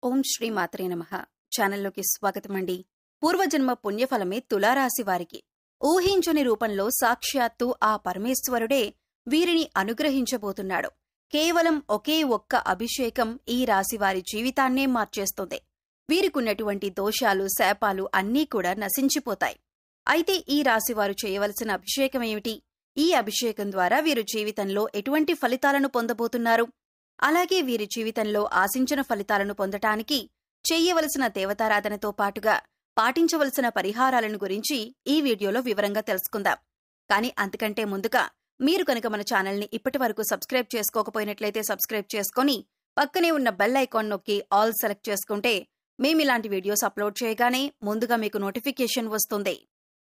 ఓం శ్రీ మాత్రే నమః. ఛానల్లోకి స్వాగతమండి. పూర్వజన్మ పుణ్యఫలమే తులారాశి వారికి ఊహించని రూపంలో సాక్షాత్తు ఆ పరమేశ్వరుడే వీరిని అనుగ్రహించబోతున్నాడు. కేవలం ఒకే ఒక్క అభిషేకం ఈ రాశివారి జీవితాన్నే మార్చేస్తుంది. వీరికున్నటువంటి దోషాలు, శాపాలు అన్నీ కూడా నశించిపోతాయి. అయితే ఈ రాశివారు చేయవలసిన అభిషేకం ఏమిటి? ఈ అభిషేకం ద్వారా వీరు జీవితంలో ఎటువంటి ఫలితాలను పొందబోతున్నారు? అలాగే వీరి జీవితంలో ఆశించిన ఫలితాలను పొందటానికి చెయ్యవలసిన దేవతారాధనతో పాటుగా పాటించవలసిన పరిహారాలను గురించి ఈ వీడియోలో వివరంగా తెలుసుకుందాం. కానీ అంతకంటే ముందుగా మీరు కనుక మన ఛానల్ని ఇప్పటివరకు సబ్స్క్రైబ్ చేసుకోకపోయినట్లయితే సబ్స్క్రైబ్ చేసుకొని పక్కనే ఉన్న బెల్ ఐకాన్ నొక్కి ఆల్ సెలెక్ట్ చేసుకుంటే మేమిలాంటి వీడియోస్ అప్లోడ్ చేయగానే ముందుగా మీకు నోటిఫికేషన్ వస్తుంది.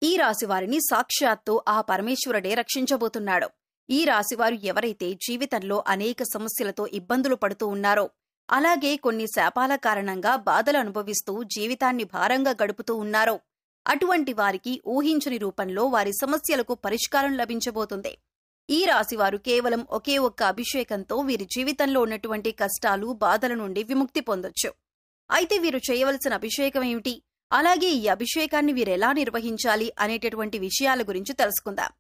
ఈ రాశివారిని సాక్షాత్తు ఆ పరమేశ్వరుడే రక్షించబోతున్నాడు. ఈ రాశివారు ఎవరైతే జీవితంలో అనేక సమస్యలతో ఇబ్బందులు పడుతూ ఉన్నారో, అలాగే కొన్ని శాపాల కారణంగా బాధలు అనుభవిస్తూ జీవితాన్ని భారంగా గడుపుతూ ఉన్నారో, అటువంటి వారికి ఊహించని రూపంలో వారి సమస్యలకు పరిష్కారం లభించబోతుంది. ఈ రాశివారు కేవలం ఒకే ఒక్క అభిషేకంతో వీరి జీవితంలో ఉన్నటువంటి కష్టాలు, బాధల నుండి విముక్తి పొందొచ్చు. అయితే వీరు చేయవలసిన అభిషేకం ఏమిటి? అలాగే ఈ అభిషేకాన్ని వీరెలా నిర్వహించాలి అనేటటువంటి విషయాల గురించి తెలుసుకుందాం.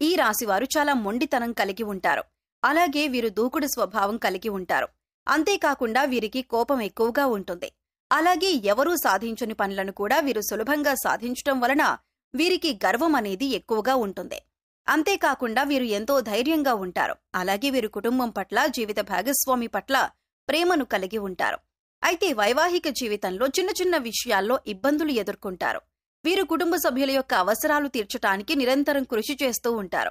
ఈ రాశివారు చాలా మొండితనం కలిగి ఉంటారు. అలాగే వీరు దూకుడు స్వభావం కలిగి ఉంటారు. అంతేకాకుండా వీరికి కోపం ఎక్కువగా ఉంటుంది. అలాగే ఎవరూ సాధించని పనులను కూడా వీరు సులభంగా సాధించటం వలన వీరికి గర్వం అనేది ఎక్కువగా ఉంటుంది. అంతేకాకుండా వీరు ఎంతో ధైర్యంగా ఉంటారు. అలాగే వీరు కుటుంబం పట్ల, జీవిత భాగస్వామి పట్ల ప్రేమను కలిగి ఉంటారు. అయితే వైవాహిక జీవితంలో చిన్న చిన్న విషయాల్లో ఇబ్బందులు ఎదుర్కొంటారు. వీరు కుటుంబ సభ్యుల యొక్క అవసరాలు తీర్చటానికి నిరంతరం కృషి చేస్తూ ఉంటారు.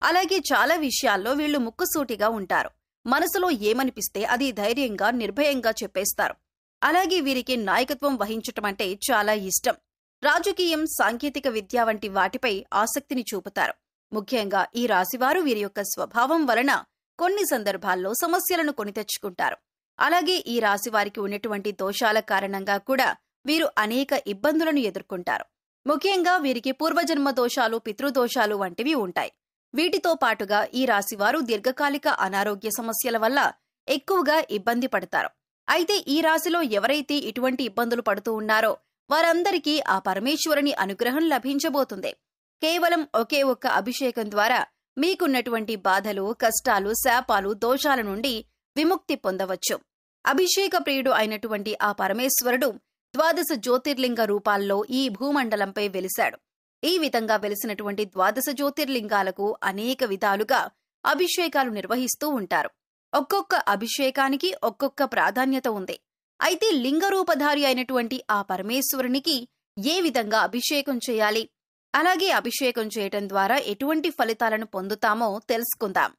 అలాగే చాలా విషయాల్లో వీళ్లు ముక్కుసూటిగా ఉంటారు. మనసులో ఏమనిపిస్తే అది ధైర్యంగా, నిర్భయంగా చెప్పేస్తారు. అలాగే వీరికి నాయకత్వం వహించటం అంటే చాలా ఇష్టం. రాజకీయం, సాంకేతిక విద్య వంటి వాటిపై ఆసక్తిని చూపుతారు. ముఖ్యంగా ఈ రాశివారు వీరి యొక్క స్వభావం వలన కొన్ని సందర్భాల్లో సమస్యలను కొని తెచ్చుకుంటారు. అలాగే ఈ రాశివారికి ఉన్నటువంటి దోషాల కారణంగా కూడా వీరు అనేక ఇబ్బందులను ఎదుర్కొంటారు. ముఖ్యంగా వీరికి పూర్వజన్మ దోషాలు, పితృదోషాలు వంటివి ఉంటాయి. వీటితో పాటుగా ఈ రాశివారు దీర్ఘకాలిక అనారోగ్య సమస్యల వల్ల ఎక్కువగా ఇబ్బంది పడతారు. అయితే ఈ రాశిలో ఎవరైతే ఇటువంటి ఇబ్బందులు పడుతూ ఉన్నారో వారందరికీ ఆ పరమేశ్వరుని అనుగ్రహం లభించబోతుంది. కేవలం ఒకే ఒక్క అభిషేకం ద్వారా మీకున్నటువంటి బాధలు, కష్టాలు, శాపాలు, దోషాల నుండి విముక్తి పొందవచ్చు. అభిషేక ప్రియుడు అయినటువంటి ఆ పరమేశ్వరుడు 12 జ్యోతిర్లింగ రూపాల్లో ఈ భూమండలంపై వెలిశాడు. ఈ విధంగా వెలిసినటువంటి 12 జ్యోతిర్లింగాలకు అనేక విధాలుగా అభిషేకాలు నిర్వహిస్తూ ఉంటారు. ఒక్కొక్క అభిషేకానికి ఒక్కొక్క ప్రాధాన్యత ఉంది. అయితే లింగరూపధారి అయినటువంటి ఆ పరమేశ్వరునికి ఏ విధంగా అభిషేకం చేయాలి, అలాగే అభిషేకం చేయటం ద్వారా ఎటువంటి ఫలితాలను పొందుతామో తెలుసుకుందాం.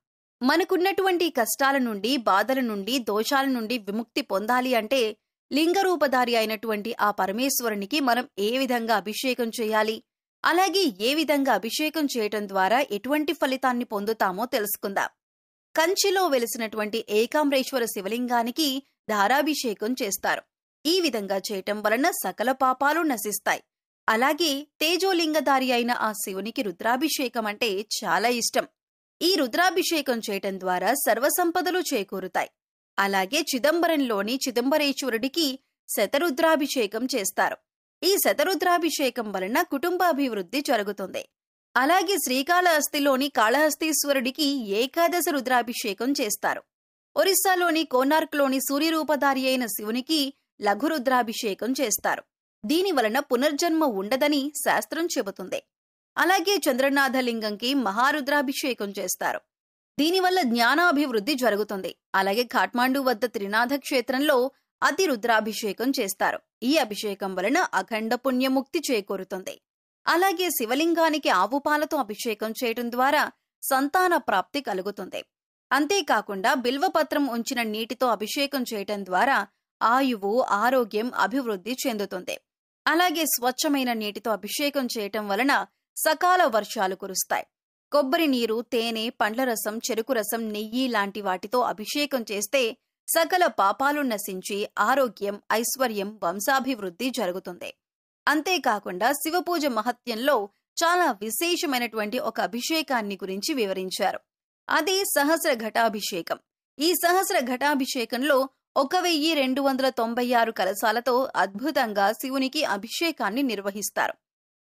మనకున్నటువంటి కష్టాల నుండి, బాధల నుండి, దోషాల నుండి విముక్తి పొందాలి అంటే లింగరూపధారి అయినటువంటి ఆ పరమేశ్వరునికి మనం ఏ విధంగా అభిషేకం చేయాలి, అలాగే ఏ విధంగా అభిషేకం చేయటం ద్వారా ఎటువంటి ఫలితాన్ని పొందుతామో తెలుసుకుందాం. కంచిలో వెలిసినటువంటి ఏకాంబరేశ్వర శివలింగానికి ధారాభిషేకం చేస్తారు. ఈ విధంగా చేయటం వలన సకల పాపాలు నశిస్తాయి. అలాగే తేజోలింగధారి అయిన ఆ శివునికి రుద్రాభిషేకం అంటే చాలా ఇష్టం. ఈ రుద్రాభిషేకం చేయటం ద్వారా సర్వసంపదలు చేకూరుతాయి. అలాగే చిదంబరంలోని చిదంబరేశ్వరుడికి శతరుద్రాభిషేకం చేస్తారు. ఈ శతరుద్రాభిషేకం వలన కుటుంబాభివృద్ధి జరుగుతుంది. అలాగే శ్రీకాళహస్తిలోని కాళహస్తీశ్వరుడికి ఏకాదశ రుద్రాభిషేకం చేస్తారు. ఒరిస్సాలోని కోనార్క్లోని సూర్యరూపధారి అయిన శివునికి లఘు రుద్రాభిషేకం చేస్తారు. దీని వలన పునర్జన్మ ఉండదని శాస్త్రం చెబుతుంది. అలాగే చంద్రనాథలింగంకి మహారుద్రాభిషేకం చేస్తారు. దీనివల్ల జ్ఞానాభివృద్ధి జరుగుతుంది. అలాగే ఖాట్మాండు వద్ద త్రినాథ క్షేత్రంలో అతి రుద్రాభిషేకం చేస్తారు. ఈ అభిషేకం వలన అఖండ పుణ్యముక్తి చేకూరుతుంది. అలాగే శివలింగానికి ఆవు పాలతో అభిషేకం చేయటం ద్వారా సంతాన ప్రాప్తి కలుగుతుంది. అంతేకాకుండా బిల్వపత్రం ఉంచిన నీటితో అభిషేకం చేయటం ద్వారా ఆయువు, ఆరోగ్యం అభివృద్ధి చెందుతుంది. అలాగే స్వచ్ఛమైన నీటితో అభిషేకం చేయటం వలన సకాల వర్షాలు కురుస్తాయి. కొబ్బరి నీరు, తేనె, పండ్ల రసం, చెరుకు రసం, నెయ్యి లాంటి వాటితో అభిషేకం చేస్తే సకల పాపాలు నశించి ఆరోగ్యం, ఐశ్వర్యం, వంశాభివృద్ధి జరుగుతుంది. అంతేకాకుండా శివపూజ మహత్యంలో చాలా విశేషమైనటువంటి ఒక అభిషేకాన్ని గురించి వివరించారు. అదే సహస్ర ఘటాభిషేకం. ఈ సహస్ర ఘటాభిషేకంలో 1296 కలశాలతో అద్భుతంగా శివునికి అభిషేకాన్ని నిర్వహిస్తారు.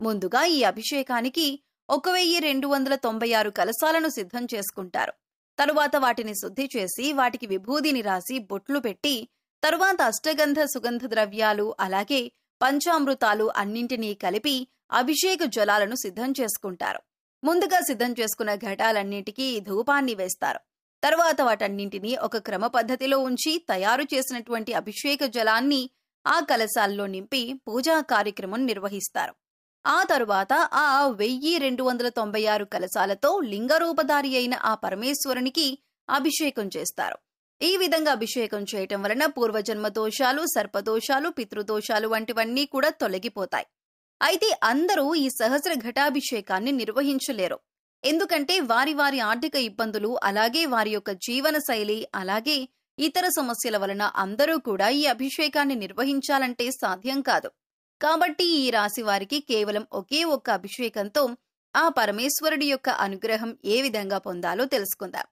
ముందుగా ఈ అభిషేకానికి 1296 కలశాలను సిద్ధం చేసుకుంటారు. తరువాత వాటిని శుద్ధి చేసి వాటికి విభూదిని రాసి బొట్లు పెట్టి తరువాత అష్టగంధ సుగంధ ద్రవ్యాలు అలాగే పంచామృతాలు అన్నింటినీ కలిపి అభిషేక జలాలను సిద్ధం చేసుకుంటారు. ముందుగా సిద్ధం చేసుకున్న ఘటాలన్నింటికీ ధూపాన్ని వేస్తారు. తరువాత వాటన్నింటినీ ఒక క్రమ పద్ధతిలో ఉంచి తయారు చేసినటువంటి అభిషేక జలాన్ని ఆ కలశాల్లో నింపి పూజా కార్యక్రమం నిర్వహిస్తారు. ఆ తరువాత ఆ 1296 కలశాలతో లింగరూపధారి అయిన ఆ పరమేశ్వరునికి అభిషేకం చేస్తారు. ఈ విధంగా అభిషేకం చేయటం వలన పూర్వజన్మ దోషాలు, సర్పదోషాలు, పితృదోషాలు వంటివన్నీ కూడా తొలగిపోతాయి. అయితే అందరూ ఈ సహస్ర ఘటాభిషేకాన్ని నిర్వహించలేరు. ఎందుకంటే వారి వారి ఆర్థిక ఇబ్బందులు, అలాగే వారి యొక్క జీవన శైలి, అలాగే ఇతర సమస్యల వలన అందరూ కూడా ఈ అభిషేకాన్ని నిర్వహించాలంటే సాధ్యం కాదు. కాబట్టి ఈ రాశి వారికి కేవలం ఒకే ఒక్క అభిషేకంతో ఆ పరమేశ్వరుడి యొక్క అనుగ్రహం ఏ విధంగా పొందాలో తెలుసుకుందాం.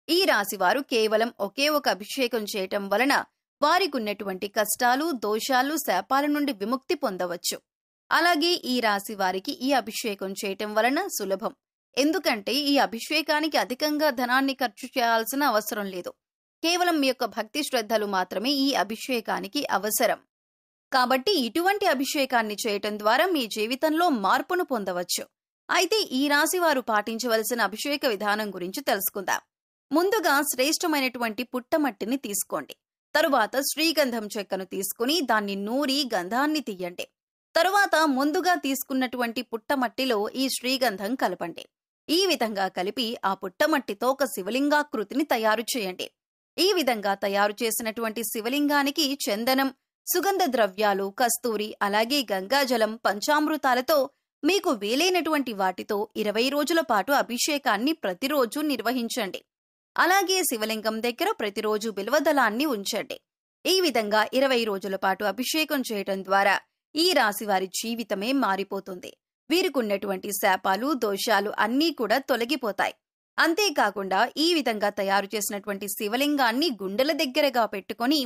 ఈ రాశివారు కేవలం ఒకే ఒక అభిషేకం చేయటం వలన వారికున్నటువంటి కష్టాలు, దోషాలు, శాపాల నుండి విముక్తి పొందవచ్చు. అలాగే ఈ రాశి వారికి ఈ అభిషేకం చేయటం వలన సులభం. ఎందుకంటే ఈ అభిషేకానికి అధికంగా ధనాన్ని ఖర్చు చేయాల్సిన అవసరం లేదు. కేవలం మీ యొక్క భక్తి శ్రద్ధలు మాత్రమే ఈ అభిషేకానికి అవసరం. కాబట్టి ఇటువంటి అభిషేకాన్ని చేయటం ద్వారా మీ జీవితంలో మార్పును పొందవచ్చు. అయితే ఈ రాశి వారు పాటించవలసిన అభిషేక విధానం గురించి తెలుసుకుందాం. ముందుగా శ్రేష్టమైనటువంటి పుట్టమట్టిని తీసుకోండి. తరువాత శ్రీగంధం చెక్కను తీసుకుని దాన్ని నూరి గంధాన్ని తీయండి. తరువాత ముందుగా తీసుకున్నటువంటి పుట్టమట్టిలో ఈ శ్రీగంధం కలపండి. ఈ విధంగా కలిపి ఆ పుట్టమట్టితో ఒక శివలింగాకృతిని తయారు చేయండి. ఈ విధంగా తయారు చేసినటువంటి శివలింగానికి చందనం, సుగంధ ద్రవ్యాలు, కస్తూరి, అలాగే గంగాజలం, పంచామృతాలతో మీకు వీలైనటువంటి వాటితో 20 రోజుల పాటు అభిషేకాన్ని ప్రతిరోజు నిర్వహించండి. అలాగే శివలింగం దగ్గర ప్రతిరోజు బిల్వదళాన్ని ఉంచండి. ఈ విధంగా 20 రోజుల పాటు అభిషేకం చేయటం ద్వారా ఈ రాశి వారి జీవితమే మారిపోతుంది. వీరికున్నటువంటి శాపాలు, దోషాలు అన్నీ కూడా తొలగిపోతాయి. అంతేకాకుండా ఈ విధంగా తయారు చేసినటువంటి శివలింగాన్ని గుండెల దగ్గరగా పెట్టుకొని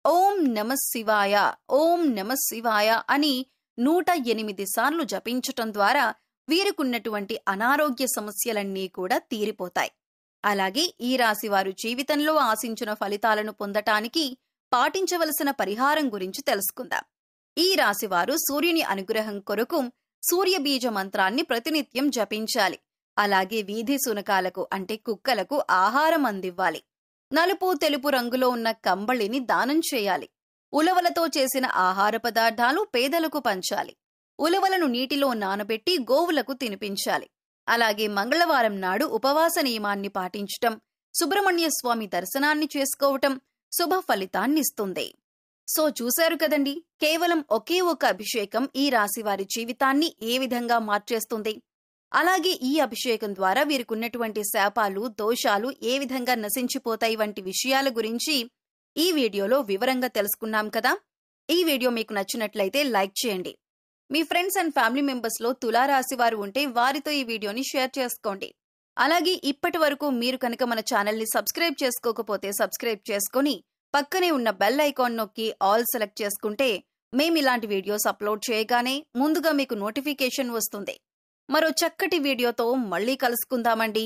ఓం నమ శివాయ, ఓం నమ శివాయ అని 108 సార్లు జపించటం ద్వారా వీరికున్నటువంటి అనారోగ్య సమస్యలన్నీ కూడా తీరిపోతాయి. అలాగే ఈ రాశి వారు జీవితంలో ఆశించిన ఫలితాలను పొందటానికి పాటించవలసిన పరిహారం గురించి తెలుసుకుందాం. ఈ రాశివారు సూర్యుని అనుగ్రహం కొరకు సూర్యబీజ మంత్రాన్ని ప్రతినిత్యం జపించాలి. అలాగే వీధి శునకాలకు అంటే కుక్కలకు ఆహారం అందివ్వాలి. నలుపు, తెలుపు రంగులో ఉన్న కంబళిని దానం చేయాలి. ఉలవలతో చేసిన ఆహార పదార్థాలు పేదలకు పంచాలి. ఉలవలను నీటిలో నానబెట్టి గోవులకు తినిపించాలి. అలాగే మంగళవారం నాడు ఉపవాస నియమాన్ని పాటించటం, సుబ్రహ్మణ్య స్వామి దర్శనాన్ని చేసుకోవటం శుభ ఫలితాన్నిస్తుంది. సో చూశారు కదండి, కేవలం ఒకే ఒక అభిషేకం ఈ రాశి వారి జీవితాన్ని ఏ విధంగా మార్చేస్తుంది. అలాగే ఈ అభిషేకం ద్వారా వీరికున్నటువంటి శాపాలు, దోషాలు ఏ విధంగా నశించిపోతాయి వంటి విషయాల గురించి ఈ వీడియోలో వివరంగా తెలుసుకున్నాం కదా. ఈ వీడియో మీకు నచ్చినట్లయితే లైక్ చేయండి. మీ ఫ్రెండ్స్ అండ్ ఫ్యామిలీ మెంబర్స్ లో తులారాశి వారు ఉంటే వారితో ఈ వీడియోని షేర్ చేసుకోండి. అలాగే ఇప్పటి వరకు మీరు కనుక మన ఛానల్ ని సబ్స్క్రైబ్ చేసుకోకపోతే సబ్స్క్రైబ్ చేసుకుని పక్కనే ఉన్న బెల్ ఐకాన్ నొక్కి ఆల్ సెలెక్ట్ చేసుకుంటే మేము ఇలాంటి వీడియోస్ అప్లోడ్ చేయగానే ముందుగా మీకు నోటిఫికేషన్ వస్తుంది. మరో చక్కటి వీడియోతో మళ్ళీ కలుసుకుందామండి.